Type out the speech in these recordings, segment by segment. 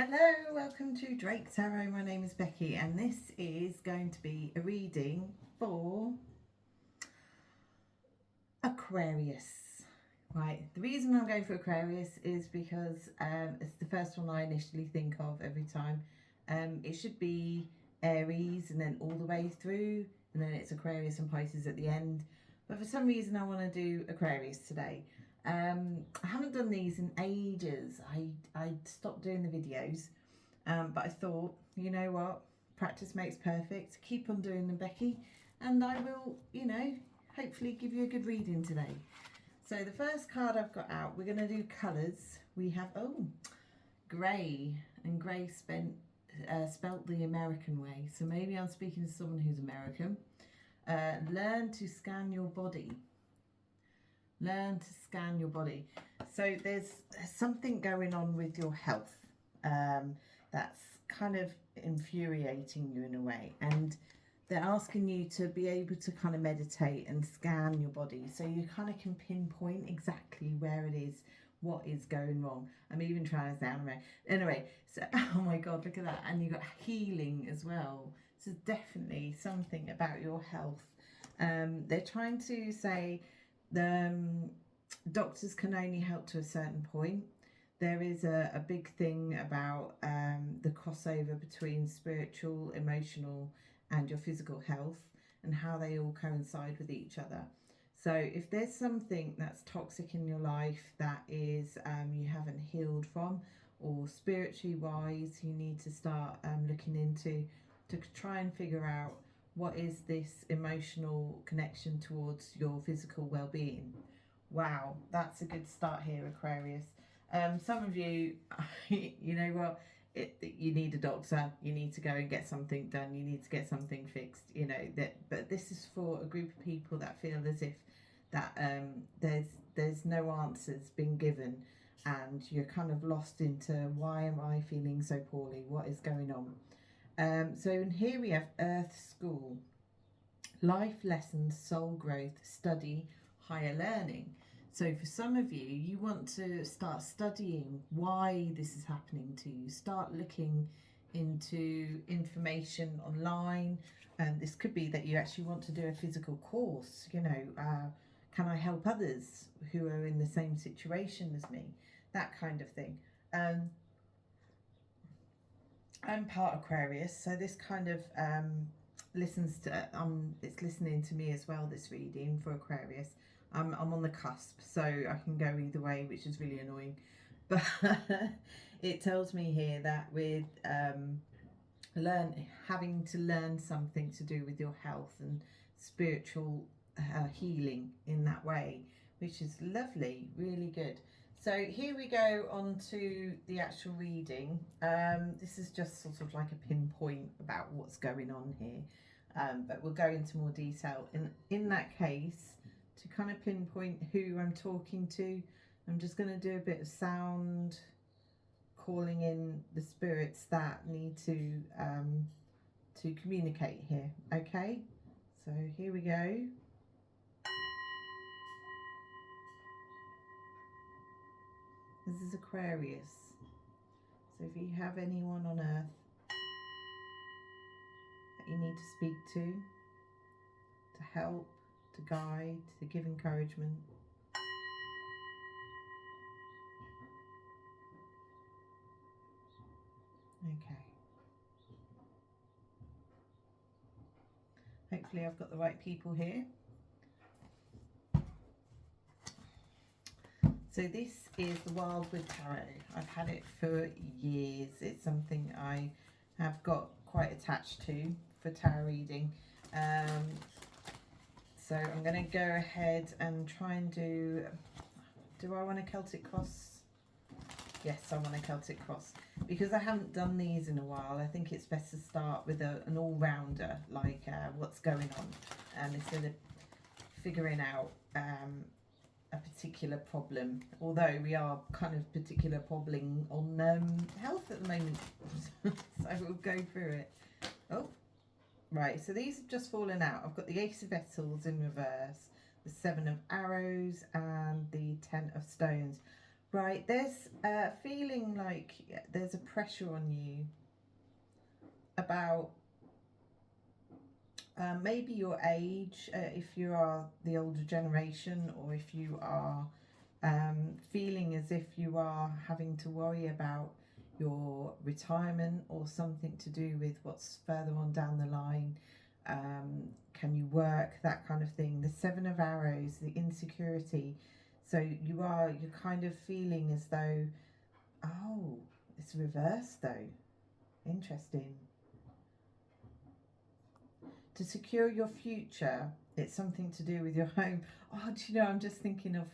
Hello, welcome to Drake's Tarot. My name is Becky, and this is going to be a reading for Aquarius. Right, the reason I'm going for Aquarius is because it's the first one I initially think of every time. It should be Aries and then all the way through, and then it's Aquarius and Pisces at the end. But for some reason, I want to do Aquarius today. I haven't done these in ages. I stopped doing the videos, but I thought, you know what, practice makes perfect. Keep on doing them, Becky, and I will, hopefully give you a good reading today. So the first card I've got out, we're going to do colours. We have grey, and grey spelt the American way. So maybe I'm speaking to someone who's American. Learn to scan your body. Learn to scan your body. So there's something going on with your health that's kind of infuriating you in a way, and they're asking you to be able to kind of meditate and scan your body so you kind of can pinpoint exactly where it is, what is going wrong. I'm even trying to sound right. Anyway, so oh my god, look at that. And you've got healing as well. So definitely something about your health. They're trying to say the doctors can only help to a certain point. There is a big thing about the crossover between spiritual, emotional, and your physical health, and how they all coincide with each other. So if there's something that's toxic in your life that is you haven't healed from, or spiritually wise, you need to start looking into to try and figure out what is this emotional connection towards your physical well-being. Wow, that's a good start here, Aquarius. Some of you, you know what, you need a doctor, you need to go and get something done, you need to get something fixed, but this is for a group of people that feel as if that there's no answers been given, and you're kind of lost into, why am I feeling so poorly, what is going on? So in here we have Earth School, life lessons, soul growth, study, higher learning. So for some of you, you want to start studying why this is happening to you. Start looking into information online. And this could be that you actually want to do a physical course. Can I help others who are in the same situation as me? That kind of thing. I'm part Aquarius, so this kind of listens to it's listening to me as well, this reading for Aquarius. I'm on the cusp, so I can go either way, which is really annoying, but it tells me here that with having to learn something to do with your health and spiritual healing in that way, which is lovely, really good. So here we go on to the actual reading. This is just sort of like a pinpoint about what's going on here, but we'll go into more detail. In that case, to kind of pinpoint who I'm talking to, I'm just going to do a bit of sound, calling in the spirits that need to communicate here. Okay, so here we go. This is Aquarius. So if you have anyone on earth that you need to speak to help, to guide, to give encouragement, okay. Hopefully I've got the right people here. So this is the Wildwood Tarot. I've had it for years. It's something I have got quite attached to for tarot reading. So I'm going to go ahead and try and do I want a Celtic cross? Yes, I want a Celtic cross. Because I haven't done these in a while, I think it's best to start with an all-rounder, like what's going on, instead of figuring out a particular problem, although we are kind of particular probleming on health at the moment. So we'll go through it. Oh, right, so these have just fallen out. I've got the Ace of Petals in reverse, the Seven of Arrows, and the Ten of Stones. Right, there's a feeling like there's a pressure on you about maybe your age, if you are the older generation, or if you are feeling as if you are having to worry about your retirement or something to do with what's further on down the line. Can you work, that kind of thing. The Seven of Arrows, the insecurity. So you're kind of feeling as though, oh, it's reversed though. Interesting. To secure your future, it's something to do with your home. Oh, do you know, I'm just thinking of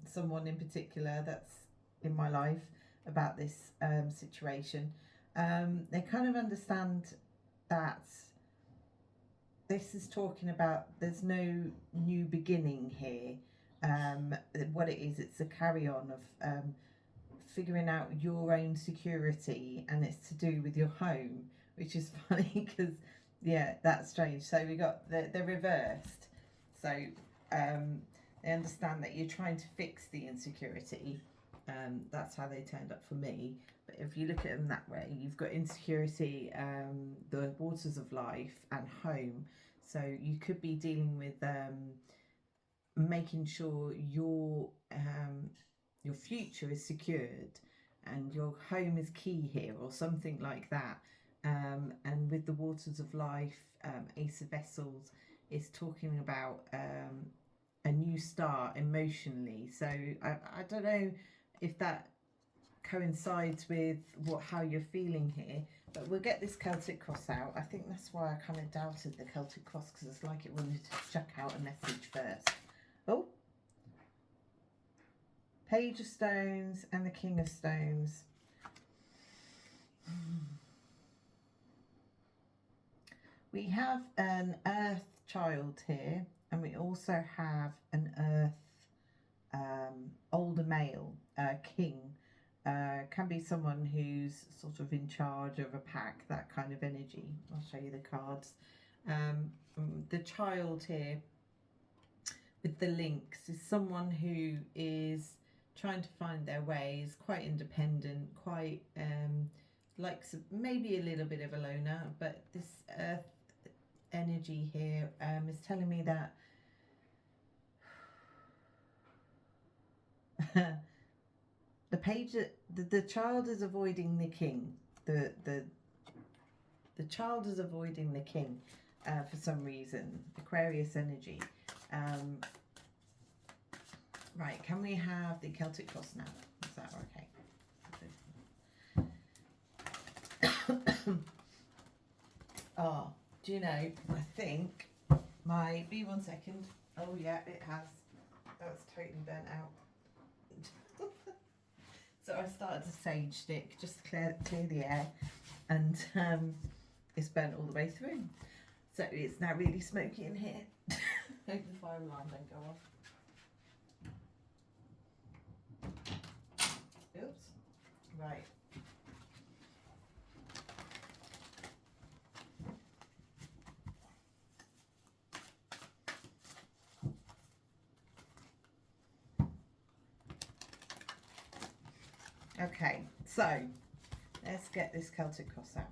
someone in particular that's in my life about this situation. They kind of understand that this is talking about there's no new beginning here. What it is, it's a carry-on of figuring out your own security, and it's to do with your home, which is funny because yeah, that's strange. So we got the reversed. So they understand that you're trying to fix the insecurity. That's how they turned up for me. But if you look at them that way, you've got insecurity, the waters of life, and home. So you could be dealing with making sure your future is secured and your home is key here, or something like that. And with the waters of life, Ace of Vessels is talking about a new start emotionally. So I don't know if that coincides with how you're feeling here, but we'll get this Celtic cross out. I think that's why I kind of doubted the Celtic cross, because it's like it wanted to chuck out a message first. Oh, Page of Stones and the King of Stones. We have an earth child here, and we also have an earth older male, king. Can be someone who's sort of in charge of a pack, that kind of energy. I'll show you the cards. The child here with the links is someone who is trying to find their ways, quite independent, quite likes maybe a little bit of a loner, but this earth energy here is telling me that the child is avoiding the king. The child is avoiding the king for some reason. Aquarius energy. Right, can we have the Celtic cross now? Is that okay? Oh, do you know, I think my, be 1 second. Oh yeah, it has. That's totally burnt out. So I started a sage stick just to clear the air, and it's burnt all the way through. So it's now really smoky in here. Hope the fire alarm don't go off. Oops. Right. Okay, so let's get this Celtic cross out.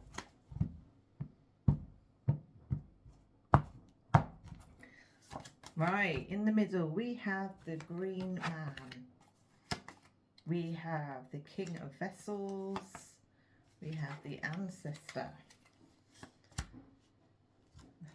Right, in the middle we have the Green Man. We have the King of Vessels. We have the Ancestor.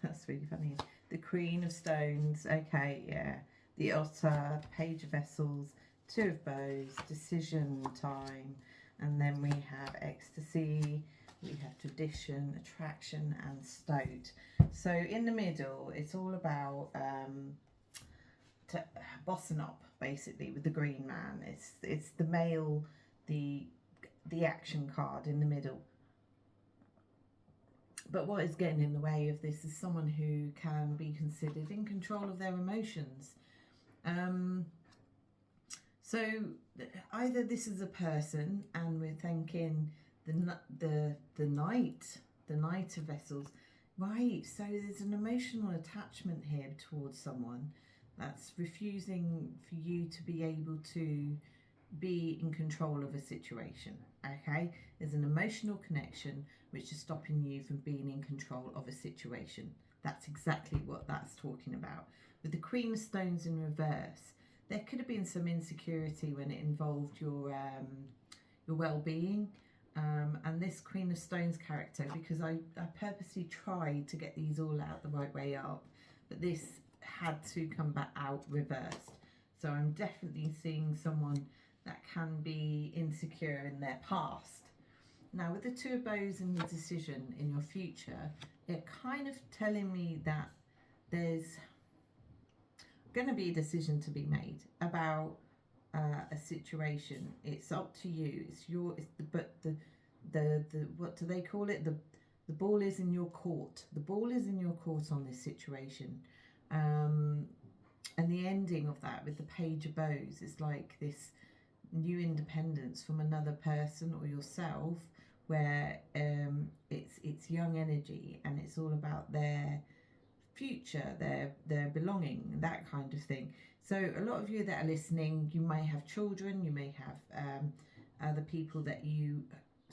That's really funny. The Queen of Stones. Okay, yeah. The Otter, Page of Vessels, Two of Bows, Decision Time, and then we have Ecstasy, we have Tradition, Attraction, and Stoat. So in the middle, it's all about bossing up, basically, with the Green Man. It's the male, the action card in the middle. But what is getting in the way of this is someone who can be considered in control of their emotions. So either this is a person, and we're thinking the Knight of Vessels, right? So there's an emotional attachment here towards someone that's refusing for you to be able to be in control of a situation. Okay, there's an emotional connection which is stopping you from being in control of a situation. That's exactly what that's talking about. With the Queen of Stones in reverse, there could have been some insecurity when it involved your well-being. And this Queen of Stones character, because I purposely tried to get these all out the right way up, but this had to come back out reversed. So I'm definitely seeing someone that can be insecure in their past. Now with the Two of Bows and your decision in your future, they're kind of telling me that there's going to be a decision to be made about a situation. It's up to you. The what do they call it? The ball is in your court. The ball is in your court on this situation. And the ending of that with the Page of Bows is like this new independence from another person or yourself, where it's young energy and it's all about their future, their belonging, that kind of thing. So a lot of you that are listening, you may have children, you may have other people that you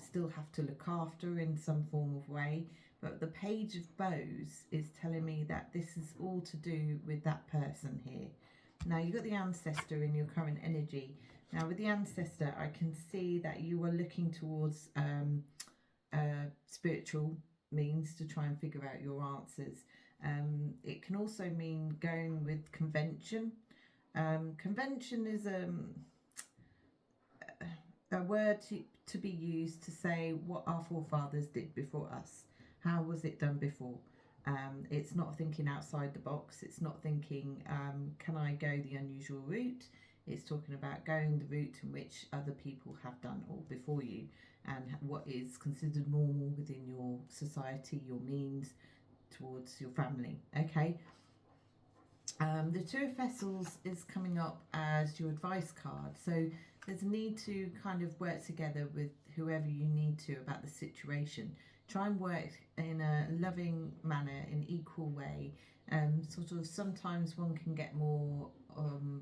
still have to look after in some form of way, but the Page of Bows is telling me that this is all to do with that person here. Now you've got the ancestor in your current energy. Now with the ancestor, I can see that you are looking towards spiritual means to try and figure out your answers. It can also mean going with convention. Convention is a word to be used to say what our forefathers did before us. How was it done before? It's not thinking outside the box. It's not thinking, can I go the unusual route? It's talking about going the route in which other people have done all before you, and what is considered normal within your society, your means towards your family. Okay. The Two of Vessels is coming up as your advice card. So there's a need to kind of work together with whoever you need to about the situation. Try and work in a loving manner, in equal way. Sort of sometimes one can get more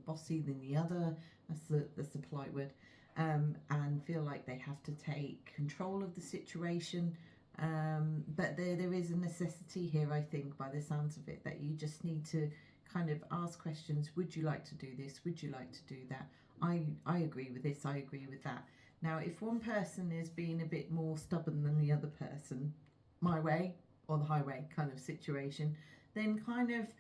bossy than the other. That's the polite word. And feel like they have to take control of the situation. But there is a necessity here, I think, by the sounds of it, that you just need to kind of ask questions. Would you like to do this? Would you like to do that? I agree with this. I agree with that. Now, if one person is being a bit more stubborn than the other person, my way or the highway kind of situation, then kind of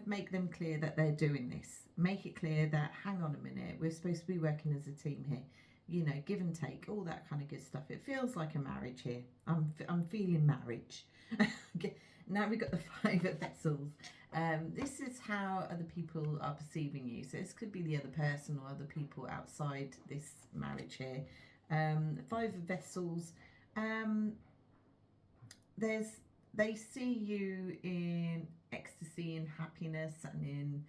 make them clear that they're doing this. Make it clear that, hang on a minute, we're supposed to be working as a team here. You know, give and take, all that kind of good stuff. It feels like a marriage here. I'm feeling marriage. Now we've got the Five of Vessels. This is how other people are perceiving you. So this could be the other person or other people outside this marriage here. Five of Vessels. They see you in ecstasy and happiness, and in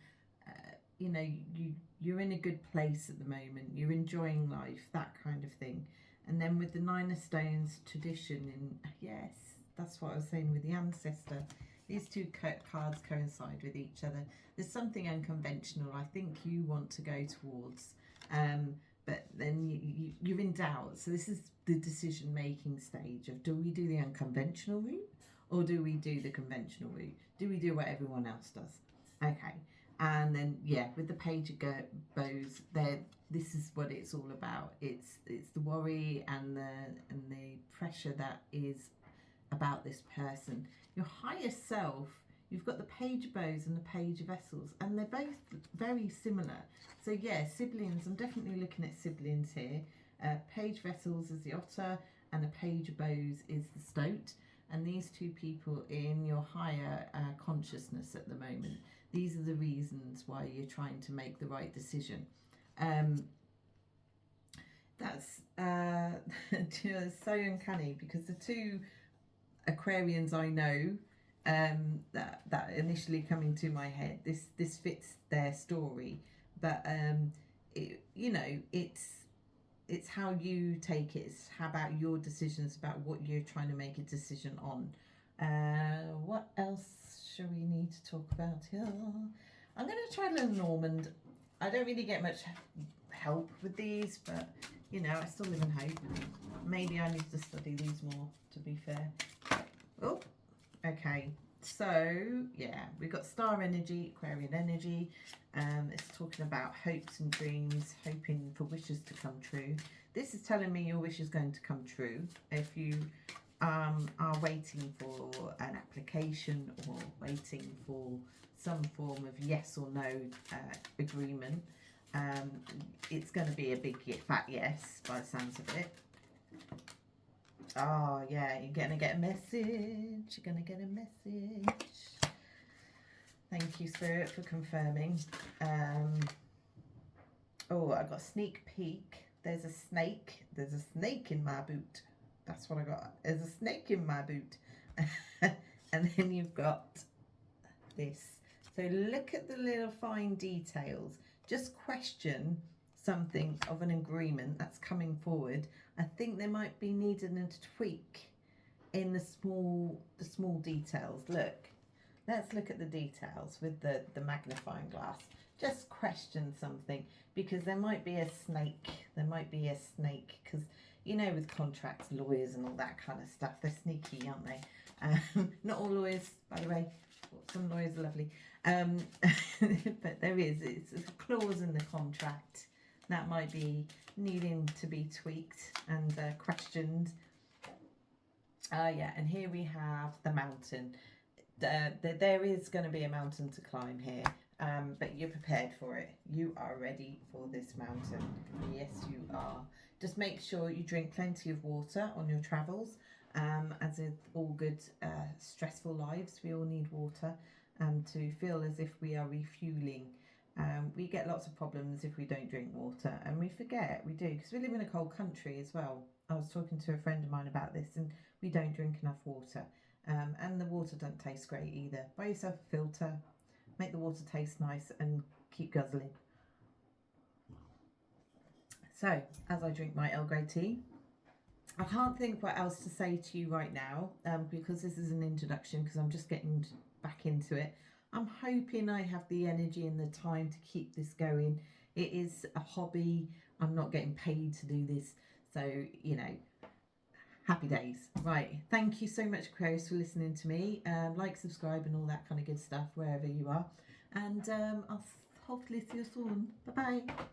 you're in a good place at the moment. You're enjoying life, that kind of thing. And then with the Nine of Stones, tradition, and yes, that's what I was saying with the ancestor. These two cards coincide with each other. There's something unconventional I think you want to go towards, but then you're in doubt. So this is the decision-making stage of, do we do the unconventional route or do we do the conventional route? Do we do what everyone else does? Okay. And then, yeah, with the Page of Bows, this is what it's all about. It's the worry and the pressure that is about this person. Your higher self, you've got the Page of Bows and the Page of Vessels, and they're both very similar. So yeah, siblings, I'm definitely looking at siblings here. Page Vessels is the otter and the Page of Bows is the stoat. And these two people in your higher consciousness at the moment, these are the reasons why you're trying to make the right decision. That's just so uncanny, because the two Aquarians I know that initially coming to my head, this fits their story, but it's how you take it. It's how about your decisions, about what you're trying to make a decision on. What else shall we need to talk about here? I'm going to try Lenormand. I don't really get much help with these, but you know, I still live in hope. Maybe I need to study these more, to be fair. Oh, okay. So yeah, we've got star energy, Aquarian energy. It's talking about hopes and dreams, hoping for wishes to come true. This is telling me your wish is going to come true. If you are waiting for an application or waiting for some form of yes or no agreement, it's going to be a big fat yes by the sounds of it. Oh yeah, you're going to get a message. You're going to get a message. Thank you, Spirit, for confirming. Oh, I got a sneak peek. There's a snake. There's a snake in my boot. That's what I got. There's a snake in my boot. And then you've got this. So look at the little fine details. Just question something of an agreement that's coming forward. I think there might be needed a tweak in the small details. Look. Let's look at the details with the magnifying glass. Just question something, because there might be a snake. There might be a snake, because, you know, with contracts, lawyers and all that kind of stuff, they're sneaky, aren't they? Not all lawyers, by the way. Some lawyers are lovely. But there is. It's a clause in the contract that might be needing to be tweaked and questioned. Yeah, and here we have the mountain. There is going to be a mountain to climb here, but you're prepared for it. You are ready for this mountain. Yes, you are. Just make sure you drink plenty of water on your travels. As with all good stressful lives, we all need water to feel as if we are refueling. We get lots of problems if we don't drink water, and we forget, we do, because we live in a cold country as well. I was talking to a friend of mine about this, and we don't drink enough water. And the water doesn't taste great either. Buy yourself a filter, make the water taste nice, and keep guzzling. So, as I drink my Earl Grey tea, I can't think what else to say to you right now, because this is an introduction, because I'm just getting back into it. I'm hoping I have the energy and the time to keep this going. It is a hobby. I'm not getting paid to do this. So, you know, happy days. Right. Thank you so much, Aquarius, for listening to me. Like, subscribe and all that kind of good stuff wherever you are. And I'll hopefully see you soon. Bye-bye.